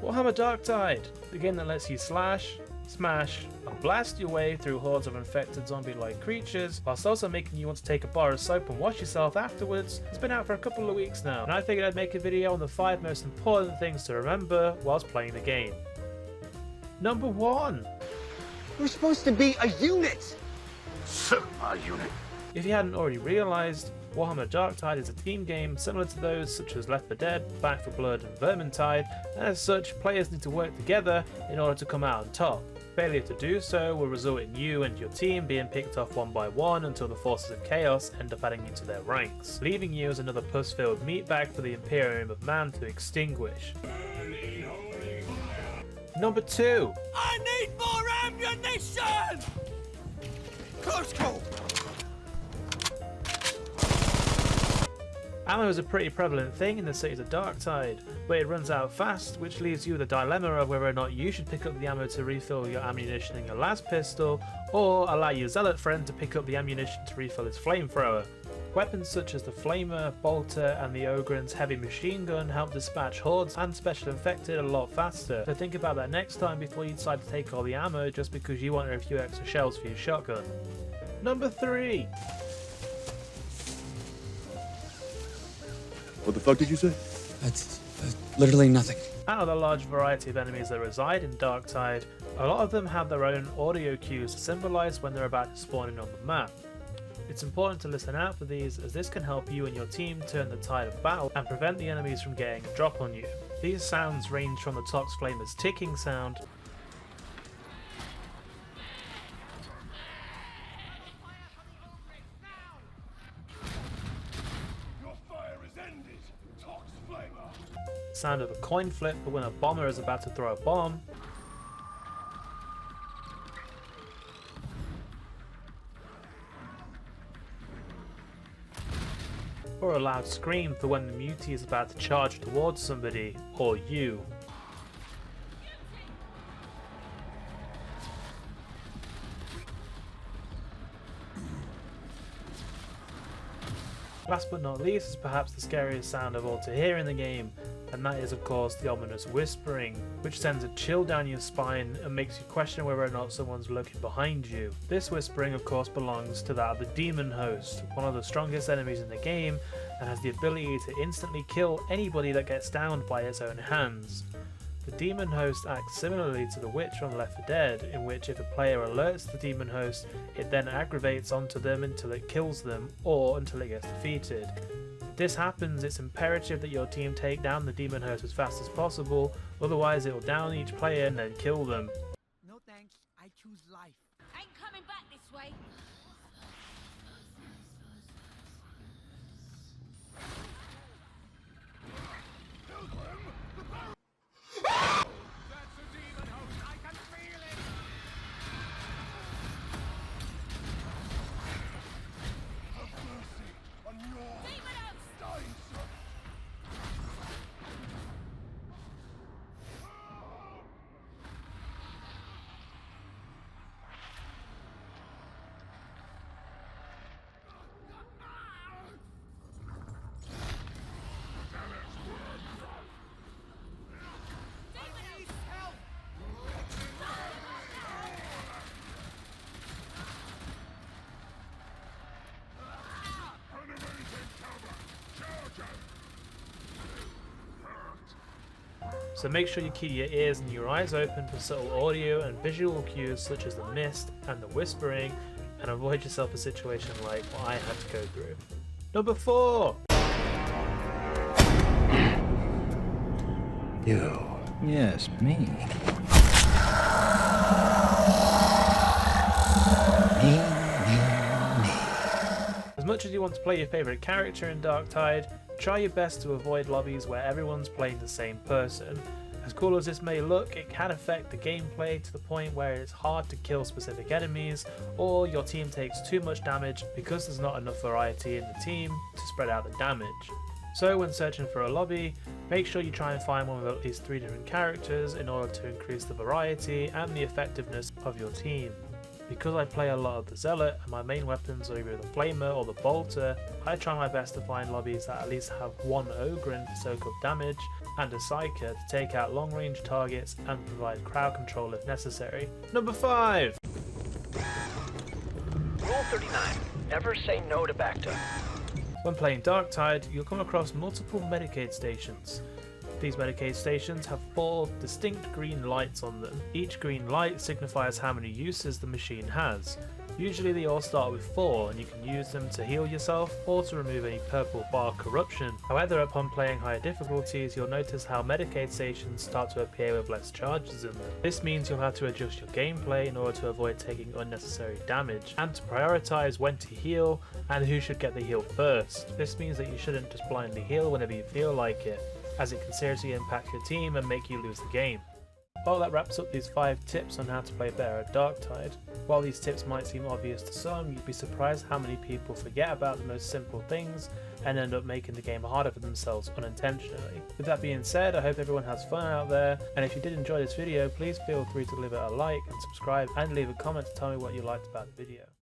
Warhammer Darktide, the game that lets you slash, smash, and blast your way through hordes of infected zombie-like creatures, whilst also making you want to take a bar of soap and wash yourself afterwards. It's been out for a couple of weeks now, and I figured I'd make a video on the 5 most important things to remember whilst playing the game. Number 1. We're supposed to be a unit! Super unit. If you hadn't already realised, Warhammer Darktide is a team game similar to those such as Left 4 Dead, Back 4 Blood and Vermintide, and as such, players need to work together in order to come out on top. Failure to do so will result in you and your team being picked off one by one until the forces of chaos end up adding you to their ranks, leaving you as another pus-filled meatbag for the Imperium of Man to extinguish. Number 2. I need more ammunition! Close call! Ammo is a pretty prevalent thing in the cities of Darktide, but it runs out fast, which leaves you with a dilemma of whether or not you should pick up the ammo to refill your ammunition in your last pistol, or allow your zealot friend to pick up the ammunition to refill his flamethrower. Weapons such as the Flamer, Bolter and the Ogren's heavy machine gun help dispatch hordes and special infected a lot faster, so think about that next time before you decide to take all the ammo just because you want a few extra shells for your shotgun. Number 3. What the fuck did you say? That's literally nothing. Out of the large variety of enemies that reside in Darktide, a lot of them have their own audio cues to symbolise when they're about to spawn in on the map. It's important to listen out for these, as this can help you and your team turn the tide of battle and prevent the enemies from getting a drop on you. These sounds range from the Tox Flamer's ticking sound, sound of a coin flip for when a bomber is about to throw a bomb, or a loud scream for when the mutie is about to charge towards somebody or you. Last but not least is perhaps the scariest sound of all to hear in the game, and that is of course the ominous whispering, which sends a chill down your spine and makes you question whether or not someone's lurking behind you. This whispering of course belongs to that of the Demon Host, one of the strongest enemies in the game, and has the ability to instantly kill anybody that gets downed by its own hands. The Demon Host acts similarly to the Witch from Left 4 Dead, in which if a player alerts the Demon Host, it then aggravates onto them until it kills them, or until it gets defeated. If this happens, it's imperative that your team take down the Demon Host as fast as possible, otherwise it will down each player and then kill them. No thanks, I choose life. Ain't coming back this way. So make sure you keep your ears and your eyes open for subtle audio and visual cues such as the mist and the whispering, and avoid yourself a situation like what I had to go through. Number 4. You. Yes, me. As much as you want to play your favourite character in Darktide, try your best to avoid lobbies where everyone's playing the same person. As cool as this may look, it can affect the gameplay to the point where it's hard to kill specific enemies, or your team takes too much damage because there's not enough variety in the team to spread out the damage. So when searching for a lobby, make sure you try and find one with at least 3 different characters in order to increase the variety and the effectiveness of your team. Because I play a lot of the Zealot and my main weapons are either the Flamer or the Bolter, I try my best to find lobbies that at least have one Ogren to soak up damage, and a psyker to take out long range targets and provide crowd control if necessary. Number 5! Rule 39. Never say no to Bacta. When playing Darktide, you'll come across multiple Medicaid stations. These Medicaid stations have 4 distinct green lights on them. Each green light signifies how many uses the machine has. Usually they all start with 4 and you can use them to heal yourself or to remove any purple bar corruption. However, upon playing higher difficulties, you'll notice how Medicaid stations start to appear with less charges in them. This means you'll have to adjust your gameplay in order to avoid taking unnecessary damage and to prioritise when to heal and who should get the heal first. This means that you shouldn't just blindly heal whenever you feel like it, as it can seriously impact your team and make you lose the game. Well, that wraps up these 5 tips on how to play better at Darktide. While these tips might seem obvious to some, you'd be surprised how many people forget about the most simple things and end up making the game harder for themselves unintentionally. With that being said, I hope everyone has fun out there, and if you did enjoy this video, please feel free to leave it a like and subscribe and leave a comment to tell me what you liked about the video.